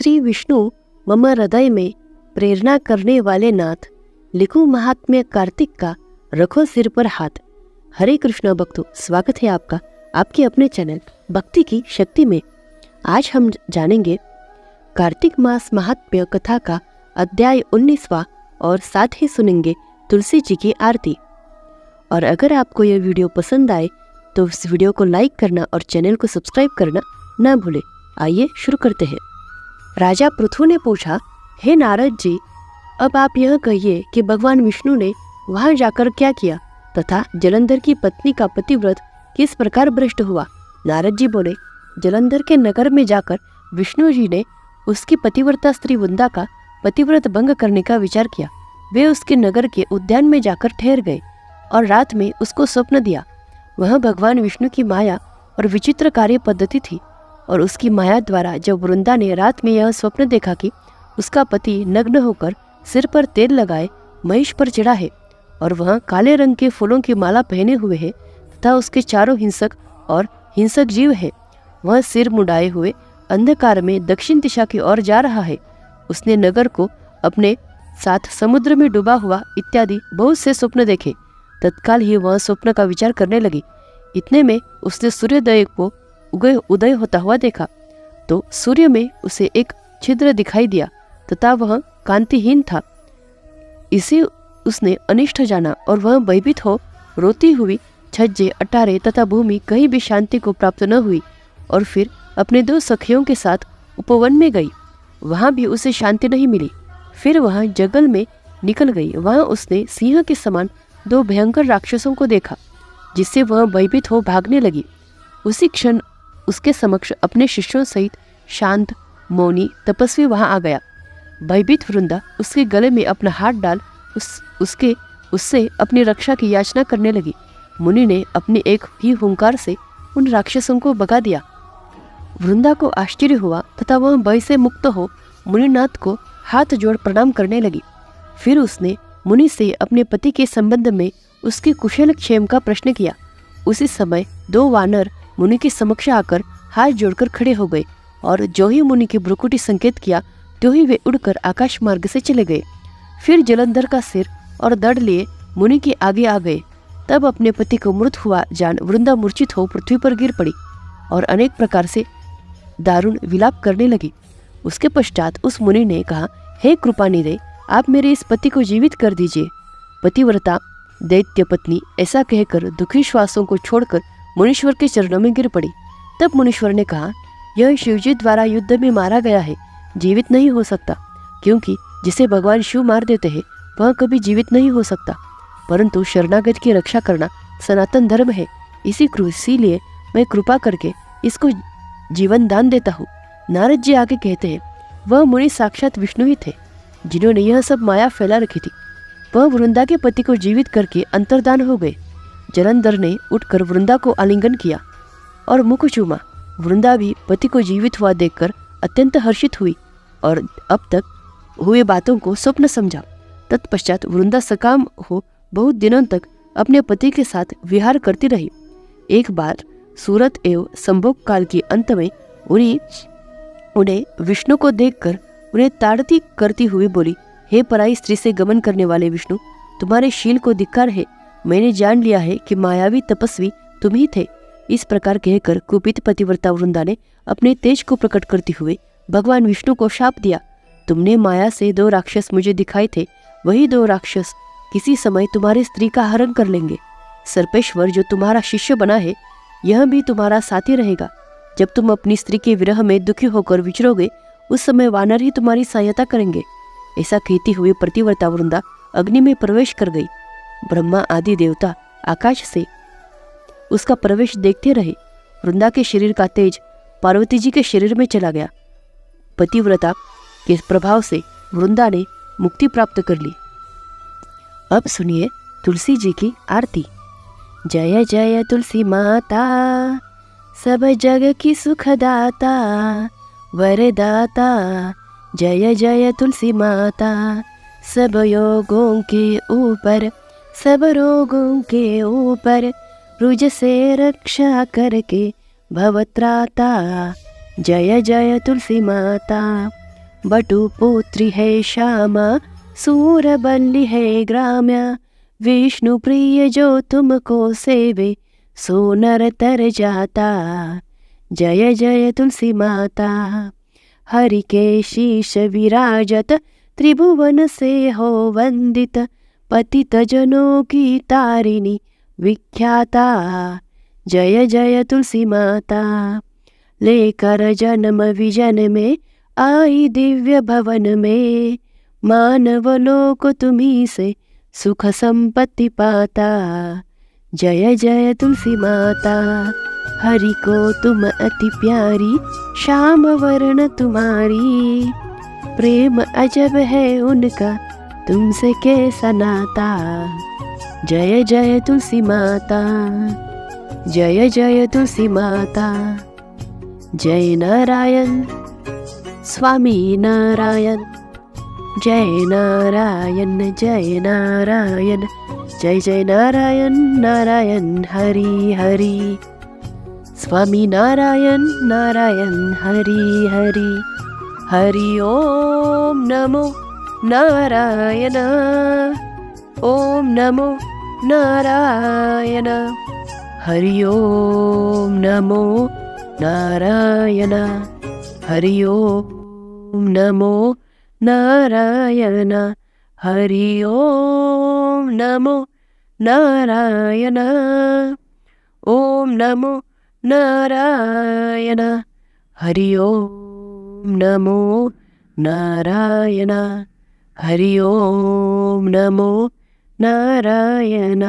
श्री विष्णु मम हृदय में प्रेरणा करने वाले नाथ, लिखूं महात्म्य कार्तिक का, रखो सिर पर हाथ। हरे कृष्ण भक्तों, स्वागत है आपका आपके अपने चैनल भक्ति की शक्ति में। आज हम जानेंगे कार्तिक मास महात्म्य कथा का अध्याय 19वां और साथ ही सुनेंगे तुलसी जी की आरती। और अगर आपको यह वीडियो पसंद आए तो इस वीडियो को लाइक करना और चैनल को सब्सक्राइब करना ना भूलें। आइए शुरू करते हैं। राजा पृथु ने पूछा, हे नारद जी, अब आप यह कहिए कि भगवान विष्णु ने वहां जाकर क्या किया तथा जलंधर की पत्नी का पतिव्रत किस प्रकार भ्रष्ट हुआ। नारद जी बोले, जलंधर के नगर में जाकर विष्णु जी ने उसकी पतिव्रता स्त्री वृंदा का पतिव्रत भंग करने का विचार किया। वे उसके नगर के उद्यान में जाकर ठहर गए और रात में उसको स्वप्न दिया। वह भगवान विष्णु की माया और विचित्र कार्य पद्धति थी और उसकी माया द्वारा जब वृंदा ने रात में यह स्वप्न देखा कि उसका पति नग्न होकर सिर पर तेल लगाए महिष पर चढ़ा है और वह काले रंग के फूलों की माला पहने हुए है तथा उसके चारों हिंसक जीव है, वह सिर मुड़ाए हुए अंधकार में दक्षिण दिशा की ओर जा रहा है। उसने नगर को अपने साथ समुद्र में डूबा हुआ इत्यादि बहुत से स्वप्न देखे। तत्काल ही वह स्वप्न का विचार करने लगी। इतने में उसने सूर्योदय को उदय होता हुआ देखा तो सूर्य में उसे एक छिद्र दिखाई दिया तथा वह कांतिहीन था। इसे उसने अनिष्ट जाना और वह भयभीत हो रोती हुई छज्जे, अटारे तथा भूमि कहीं भी शांति को प्राप्त न हुई और फिर अपने 2 सखियों के साथ उपवन में गई। वहां भी उसे शांति नहीं मिली। फिर वह जंगल में निकल गई। वहां उसने सिंह के समान 2 भयंकर राक्षसों को देखा जिससे वह भयभीत हो भागने लगी। उसी क्षण उसके समक्ष अपने शिष्यों सहित शांत मौनी तपस्वी वहां आ गया। भयभीत वृंदा उसके गले में अपना हाथ डाल उससे अपनी रक्षा की याचना करने लगी। मुनि ने अपनी एक ही हुंकार से उन राक्षसों को भगा दिया। वृंदा को आश्चर्य हुआ तथा वह भय से मुक्त हो मुनिनाथ को हाथ जोड़ प्रणाम करने लगी। फिर उसने मुनि से अपने पति के संबंध में उसके कुशल क्षेम का प्रश्न किया। उसी समय 2 वानर मुनि के समक्ष आकर हाथ जोड़कर खड़े हो गए और जो ही मुनि की भ्रुकुटी संकेत किया तो ही वे उड़कर आकाश मार्ग से चले गए। फिर जलंधर का सिर और दड़ लिए मुनि के आगे आ गए। तब अपने पति को मृत हुआ जान वृंदा मूर्छित हो पृथ्वी पर गिर पड़ी और अनेक प्रकार से दारुण विलाप करने लगी। उसके पश्चात उस मुनि ने कहा, हे कृपानिधे, आप मेरे इस पति को जीवित कर दीजिए। पतिव्रता दैत्य पत्नी ऐसा कहकर दुखी श्वासों को छोड़कर मुनीश्वर के चरणों में गिर पड़ी। तब मुनीश्वर ने कहा, यह शिवजी द्वारा युद्ध में मारा गया है, जीवित नहीं हो सकता, क्योंकि जिसे भगवान शिव मार देते हैं वह कभी जीवित नहीं हो सकता। परंतु शरणागत की रक्षा करना सनातन धर्म है, इसीलिए मैं कृपा करके इसको जीवन दान देता हूँ। नारद जी आगे कहते हैं, वह मुनि साक्षात विष्णु ही थे जिन्होंने यह सब माया फैला रखी थी। वह वृंदा के पति को जीवित करके अंतर्धान हो गए। जलंधर ने उठकर वृंदा को आलिंगन किया और मुख चूमा। वृंदा भी पति को जीवित हुआ देखकर अत्यंत हर्षित हुई और अब तक हुए बातों को स्वप्न समझा। तत्पश्चात वृंदा सकाम हो बहुत दिनों तक अपने पति के साथ विहार करती रही। एक बार सूरत एवं संभोग काल के अंत में उन्हें विष्णु को देखकर उन्हें ताड़ती करती हुई बोली, हे पराई स्त्री से गमन करने वाले विष्णु, तुम्हारे शील को धिक्कार है। मैंने जान लिया है कि मायावी तपस्वी तुम ही थे। इस प्रकार कहकर कुपित पतिव्रता वृंदा ने अपने तेज को प्रकट करते हुए भगवान विष्णु को शाप दिया, तुमने माया से 2 राक्षस मुझे दिखाए थे, वही 2 राक्षस किसी समय तुम्हारी स्त्री का हरण कर लेंगे। सर्पेश्वर जो तुम्हारा शिष्य बना है यह भी तुम्हारा साथी रहेगा। जब तुम अपनी स्त्री के विरह में दुखी होकर विचरोगे उस समय वानर ही तुम्हारी सहायता करेंगे। ऐसा कहती हुई पतिव्रता वृंदा अग्नि में प्रवेश कर गई। ब्रह्मा आदि देवता आकाश से उसका प्रवेश देखते रहे। वृंदा के शरीर का तेज पार्वती जी के शरीर में चला गया। पतिव्रता के प्रभाव से वृंदा ने मुक्ति प्राप्त कर ली। अब सुनिए तुलसी जी की आरती। जय जय तुलसी माता, सब जग की सुखदाता वरदाता। जय जय तुलसी माता, सब योगों के ऊपर सब रोगों के ऊपर रुज से रक्षा करके भवत्राता। जय जय तुलसी माता, बटुपुत्री है श्यामा, सूरबल्ली है ग्राम्या। विष्णु प्रिय जो तुमको सेवे, सो नर तर जाता। जय जय तुलसी माता। हरि के शीश विराजत, त्रिभुवन से हो वंदित। पतित जनों की तारिणी विख्याता। जय जय तुलसी माता। लेकर जन्म विजन में आई दिव्य भवन में। मानव लोक तुम्ही से सुख संपत्ति पाता। जय जय तुलसी माता। हरि को तुम अति प्यारी, श्याम वर्ण तुम्हारी। प्रेम अजब है उनका, तुमसे कैसा नाता। जय जय तुलसी माता। जय जय तुलसी माता। जय नारायण स्वामी नारायण। जय नारायण जय नारायण। जय जय नारायण नारायण हरि हरि। स्वामी नारायण नारायण हरि हरि। हरि ओम नमो नारायण। ओम नमो नारायण। हरि ओम नमो नारायण। हरि ओम नमो नारायण। हरि ओम नमो नारायण। ओम नमो नारायण। हरि ओम नमो नारायण। हरि ओम नमो नारायण।